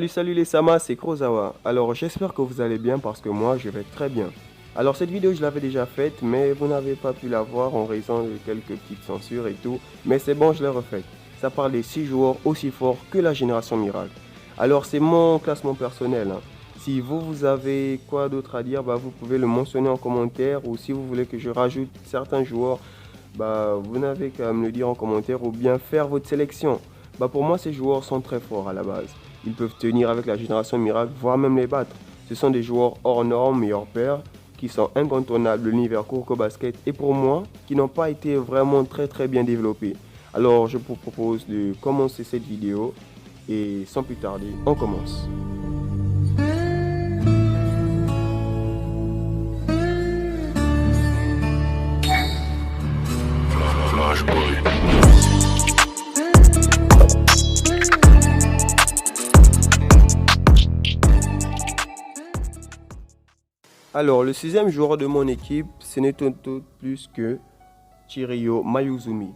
Salut les Samas, c'est Kurosawa. Alors j'espère que vous allez bien parce que moi je vais très bien. Alors cette vidéo je l'avais déjà faite mais vous n'avez pas pu la voir en raison de quelques petites censures et tout. Mais c'est bon, je l'ai refaite. Ça parle des 6 joueurs aussi forts que la génération miracle. Alors c'est mon classement personnel, hein. Si vous avez quoi d'autre à dire, vous pouvez le mentionner en commentaire, ou si vous voulez que je rajoute certains joueurs, vous n'avez qu'à me le dire en commentaire ou bien faire votre sélection. Pour moi ces joueurs sont très forts à la base. Ils peuvent tenir avec la génération miracle, voire même les battre. Ce sont des joueurs hors normes et hors pair, qui sont incontournables de l'univers Kuroko Basket et pour moi, qui n'ont pas été vraiment très bien développés. Alors je vous propose de commencer cette vidéo et sans plus tarder, on commence. Alors, le sixième joueur de mon équipe, ce n'est autre plus que Chiryo Mayuzumi.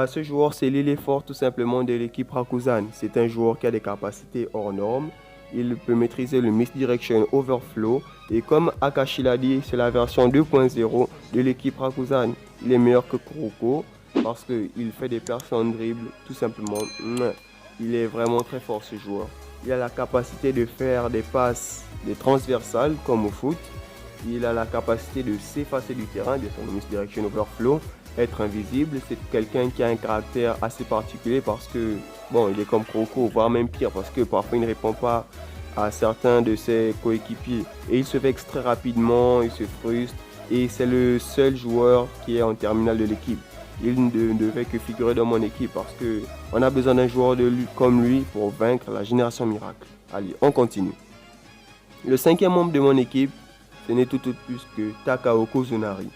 Ce joueur, c'est l'ailier fort tout simplement de l'équipe Rakuzan. C'est un joueur qui a des capacités hors normes. Il peut maîtriser le Misdirection Overflow. Et comme Akashi l'a dit, c'est la version 2.0 de l'équipe Rakuzan. Il est meilleur que Kuroko parce qu'il fait des percées en dribble, tout simplement. Il est vraiment très fort ce joueur. Il a la capacité de faire des passes, des transversales comme au foot. Il a la capacité de s'effacer du terrain, de son Misdirection Overflow, être invisible. C'est quelqu'un qui a un caractère assez particulier parce que, il est comme Kuroko, voire même pire, parce que parfois il ne répond pas à certains de ses coéquipiers. Et il se vexe très rapidement, il se frustre, et c'est le seul joueur qui est en terminale de l'équipe. Il ne devait que figurer dans mon équipe parce qu'on a besoin d'un joueur comme lui pour vaincre la génération miracle. Allez, on continue. Le cinquième membre de mon équipe, ce n'est tout autre plus que Takao Kozunari.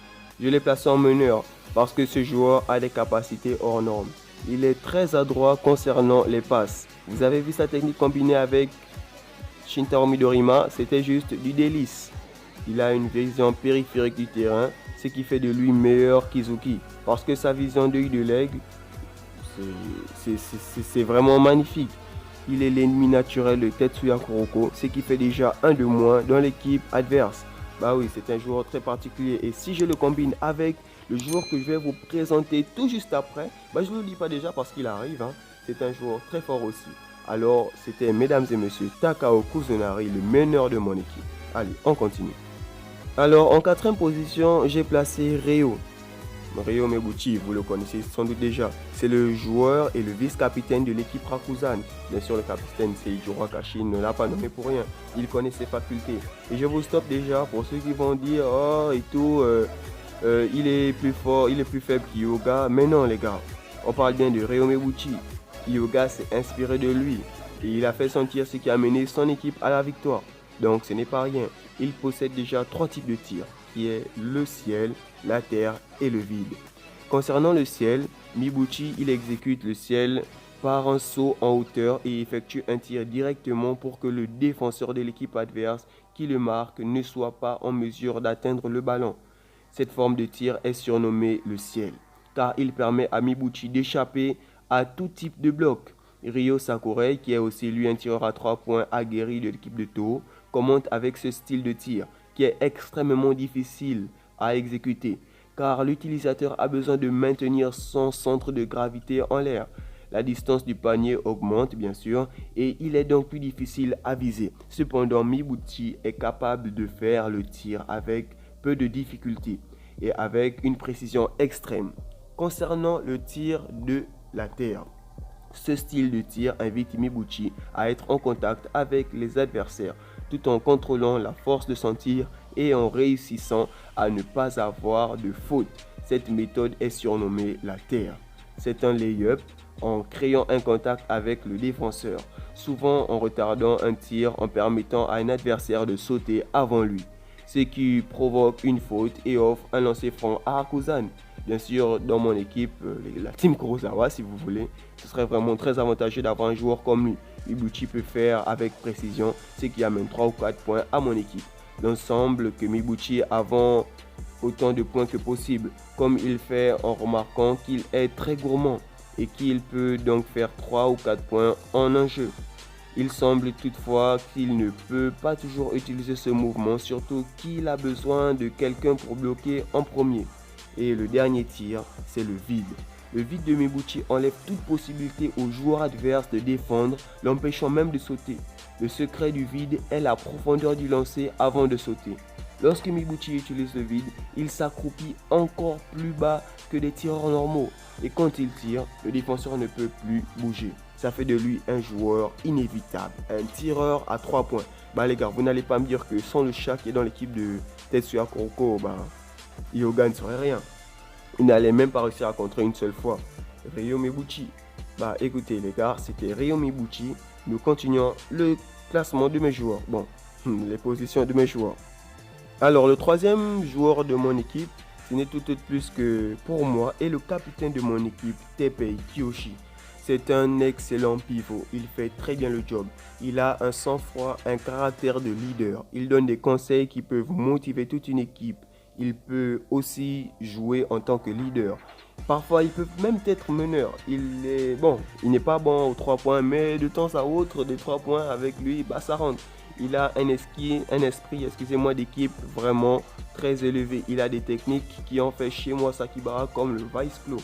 Je l'ai placé en meneur parce que ce joueur a des capacités hors normes. Il est très adroit concernant les passes. Vous avez vu sa technique combinée avec Shintaro Midorima, c'était juste du délice. Il a une vision périphérique du terrain, ce qui fait de lui meilleur qu'Izuki. Parce que sa vision d'œil de l'aigle, c'est vraiment magnifique. Il est l'ennemi naturel de Tetsuya Kuroko, ce qui fait déjà un de moins dans l'équipe adverse. Oui, c'est un joueur très particulier et si je le combine avec le joueur que je vais vous présenter tout juste après, je ne le dis pas déjà parce qu'il arrive, hein. C'est un joueur très fort aussi. Alors, c'était mesdames et messieurs Takao Kozunari, le meneur de mon équipe. Allez, on continue. Alors, en quatrième position, j'ai placé Ryo. Ryo Meguchi, vous le connaissez sans doute déjà. C'est le joueur et le vice-capitaine de l'équipe Rakuzan. Bien sûr, le capitaine Seijiro Akashi ne l'a pas nommé pour rien. Il connaît ses facultés. Et je vous stoppe déjà pour ceux qui vont dire « Oh, et tout, il est plus fort, il est plus faible qu'Hyuga. » Mais non, les gars. On parle bien de Ryo Meguchi. Hyuga s'est inspiré de lui. Et il a fait sentir ce qui a mené son équipe à la victoire. Donc, ce n'est pas rien. Il possède déjà 3 types de tirs, qui est le ciel, la terre et le vide. Concernant le ciel, Mibuchi il exécute le ciel par un saut en hauteur et effectue un tir directement pour que le défenseur de l'équipe adverse qui le marque ne soit pas en mesure d'atteindre le ballon. Cette forme de tir est surnommée le ciel, car il permet à Mibuchi d'échapper à tout type de bloc. Ryo Sakurai, qui est aussi lui un tireur à 3 points aguerri de l'équipe de Toho, commente avec ce style de tir, qui est extrêmement difficile à exécuter, car l'utilisateur a besoin de maintenir son centre de gravité en l'air. La distance du panier augmente bien sûr et il est donc plus difficile à viser. Cependant, Mibuchi est capable de faire le tir avec peu de difficulté et avec une précision extrême. Concernant le tir de la terre, ce style de tir invite Mibuchi à être en contact avec les adversaires tout en contrôlant la force de son tir et en réussissant à ne pas avoir de faute. Cette méthode est surnommée la terre. C'est un lay-up en créant un contact avec le défenseur, souvent en retardant un tir en permettant à un adversaire de sauter avant lui, ce qui provoque une faute et offre un lancer franc à Rakuzan. Bien sûr, dans mon équipe, la team Kurosawa si vous voulez, ce serait vraiment très avantageux d'avoir un joueur comme lui. Mibuchi peut faire avec précision ce qui amène 3 ou 4 points à mon équipe. L'ensemble que Mibuchi avant autant de points que possible, comme il fait en remarquant qu'il est très gourmand et qu'il peut donc faire 3 ou 4 points en un jeu. Il semble toutefois qu'il ne peut pas toujours utiliser ce mouvement, surtout qu'il a besoin de quelqu'un pour bloquer en premier. Et le dernier tir, c'est le vide. Le vide de Mibuchi enlève toute possibilité aux joueurs adverses de défendre, l'empêchant même de sauter. Le secret du vide est la profondeur du lancer avant de sauter. Lorsque Mibuchi utilise le vide, il s'accroupit encore plus bas que des tireurs normaux. Et quand il tire, le défenseur ne peut plus bouger. Ça fait de lui un joueur inévitable, un tireur à 3 points. Les gars, vous n'allez pas me dire que sans le chat qui est dans l'équipe de Tetsuya Kuroko, Hyoga ne serait rien. Il n'allait même pas réussir à contrer une seule fois Ryo Mibuchi. Écoutez les gars, c'était Ryo Mibuchi. Nous continuons le classement de mes joueurs. Les positions de mes joueurs. Alors le troisième joueur de mon équipe, ce n'est tout autre plus que pour moi et le capitaine de mon équipe, Teppei Kiyoshi. C'est un excellent pivot, il fait très bien le job. Il a un sang-froid, un caractère de leader. Il donne des conseils qui peuvent motiver toute une équipe. Il peut aussi jouer en tant que leader. Parfois, il peut même être meneur. Il n'est pas bon aux 3 points, mais de temps à autre, des 3 points avec lui, ça rentre. Il a un esprit d'équipe vraiment très élevé. Il a des techniques qui ont fait chez moi Sakibara comme le Vice Claw.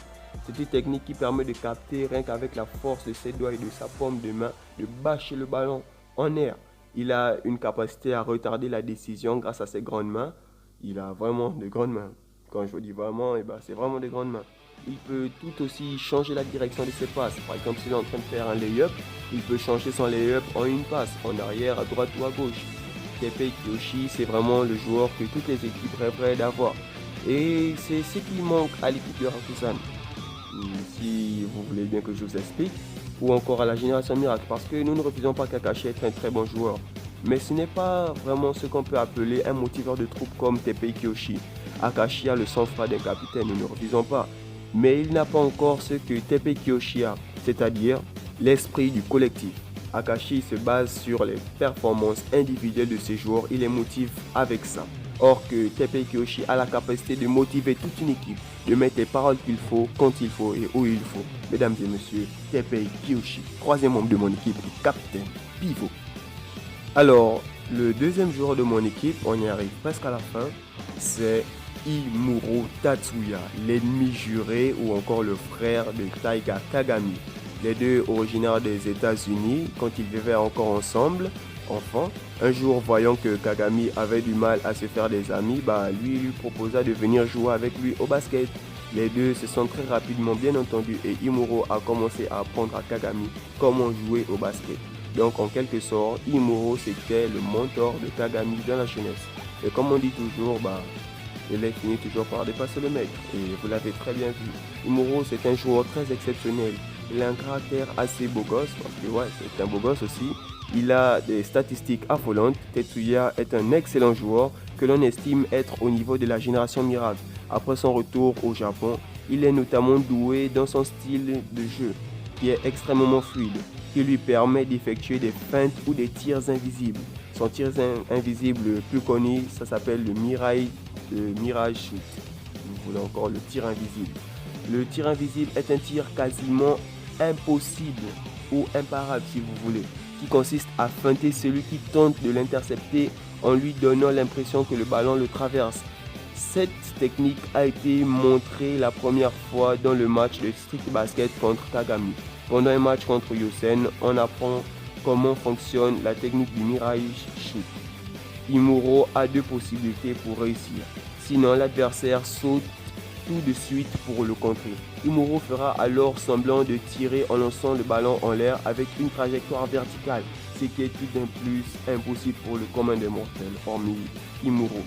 C'est une technique qui permet de capter rien qu'avec la force de ses doigts et de sa paume de main, de bâcher le ballon en air. Il a une capacité à retarder la décision grâce à ses grandes mains. Il a vraiment de grandes mains. Quand je vous dis vraiment, c'est vraiment des grandes mains. Il peut tout aussi changer la direction de ses passes. Par exemple, s'il est en train de faire un lay-up, il peut changer son lay-up en une passe, en arrière, à droite ou à gauche. Teppei Kiyoshi, c'est vraiment le joueur que toutes les équipes rêveraient d'avoir. Et c'est ce qui manque à l'équipe de Hakusan. Si vous voulez bien que je vous explique, ou encore à la génération miracle, parce que nous ne refusons pas qu'Akashi est un très bon joueur. Mais ce n'est pas vraiment ce qu'on peut appeler un motiveur de troupe comme Teppei Kiyoshi. Akashi a le sang-froid d'un capitaine, nous ne refusons pas. Mais il n'a pas encore ce que Teppei Kiyoshi a, c'est-à-dire l'esprit du collectif. Akashi se base sur les performances individuelles de ses joueurs, il les motive avec ça. Or que Teppei Kiyoshi a la capacité de motiver toute une équipe, de mettre les paroles qu'il faut, quand il faut et où il faut. Mesdames et messieurs, Teppei Kiyoshi, troisième membre de mon équipe, le capitaine pivot. Alors, le deuxième joueur de mon équipe, on y arrive presque à la fin, c'est Imuro Tatsuya, l'ennemi juré ou encore le frère de Taiga Kagami. Les deux originaires des États-Unis, quand ils vivaient encore ensemble, enfants, un jour voyant que Kagami avait du mal à se faire des amis, lui proposa de venir jouer avec lui au basket. Les deux se sont très rapidement bien entendus et Imuro a commencé à apprendre à Kagami comment jouer au basket. Donc en quelque sorte, Imuro c'était le mentor de Kagami dans la jeunesse. Et comme on dit toujours, l'élève finit toujours par dépasser le maître. Et vous l'avez très bien vu. Imuro c'est un joueur très exceptionnel. Il a un caractère assez beau gosse, parce que c'est un beau gosse aussi. Il a des statistiques affolantes. Tetsuya est un excellent joueur que l'on estime être au niveau de la génération miracle. Après son retour au Japon, il est notamment doué dans son style de jeu, qui est extrêmement fluide, qui lui permet d'effectuer des feintes ou des tirs invisibles. Son tir invisible le plus connu, ça s'appelle le Mirage Shoot. Vous voulez encore le tir invisible. Le tir invisible est un tir quasiment impossible ou imparable si vous voulez, qui consiste à feinter celui qui tente de l'intercepter en lui donnant l'impression que le ballon le traverse. Cette technique a été montrée la première fois dans le match de street basket contre Kagami. Pendant un match contre Yosen, on apprend comment fonctionne la technique du Mirage Shoot. Imuro a 2 possibilités pour réussir, sinon l'adversaire saute tout de suite pour le contrer. Imuro fera alors semblant de tirer en lançant le ballon en l'air avec une trajectoire verticale, ce qui est tout d'un plus impossible pour le commun des mortels, hormis Imuro.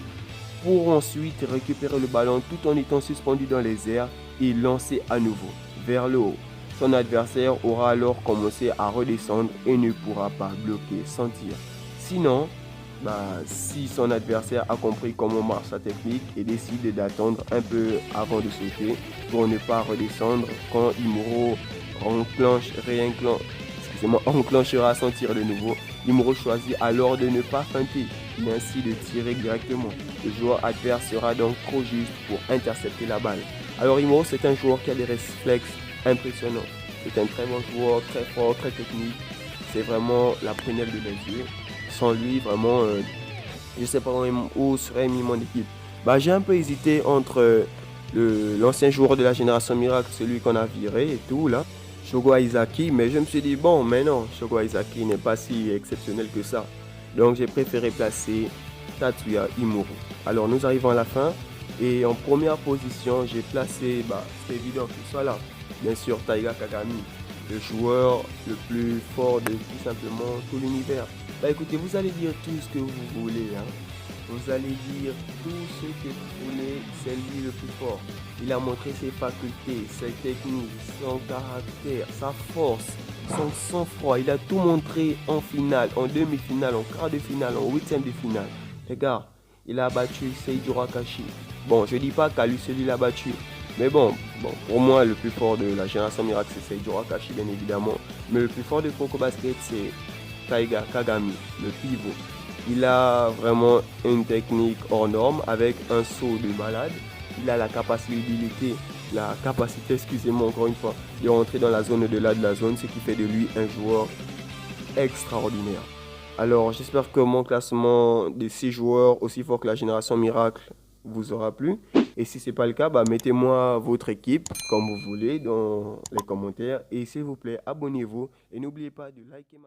Pour ensuite récupérer le ballon tout en étant suspendu dans les airs et lancer à nouveau vers le haut. Son adversaire aura alors commencé à redescendre et ne pourra pas bloquer son tir. Sinon, si son adversaire a compris comment marche sa technique et décide d'attendre un peu avant de sauter pour ne pas redescendre, quand Imuro enclenchera son tir de nouveau, Imuro choisit alors de ne pas feinter et ainsi de tirer directement. Le joueur adverse sera donc trop juste pour intercepter la balle. Alors Imuro c'est un joueur qui a des réflexes impressionnants. C'est un très bon joueur, très fort, très technique. c'est vraiment la prunelle de mes yeux. Sans lui, vraiment, je ne sais pas où serait mis mon équipe. Bah, j'ai un peu hésité entre l'ancien joueur de la génération miracle, celui qu'on a viré et tout, là, Shogo Aizaki, mais je me suis dit, bon, mais non, Shogo Aizaki n'est pas si exceptionnel que ça. Donc, j'ai préféré placer Tatsuya Imuru. Alors, nous arrivons à la fin. Et en première position, j'ai placé, bah, c'est évident qu'il soit là. Bien sûr, Taiga Kagami, le joueur le plus fort de tout simplement tout l'univers. Bah écoutez, vous allez dire tout ce que vous voulez, hein. Vous allez dire tout ce que vous voulez, c'est lui le plus fort. Il a montré ses facultés, ses techniques, son caractère, sa force, son sang-froid. Il a tout montré en finale, en demi-finale, en quart de finale, en huitième de finale. Regarde, il a battu Seiji Akashi. Bon, je dis pas qu'à lui seul il a battu. Mais bon, pour moi, le plus fort de la génération miracle, c'est Seiji Akashi, bien évidemment. Mais le plus fort de Kuroko Basket, c'est Taiga Kagami, le pivot. Il a vraiment une technique hors norme avec un saut de malade. Il a la capacité, excusez-moi encore une fois, de rentrer dans la zone au-delà de la zone, ce qui fait de lui un joueur extraordinaire. Alors, j'espère que mon classement de 6 joueurs aussi fort que la génération miracle vous aura plu. Et si ce n'est pas le cas, bah, mettez-moi votre équipe comme vous voulez dans les commentaires. Et s'il vous plaît, abonnez-vous et n'oubliez pas de liker ma vidéo.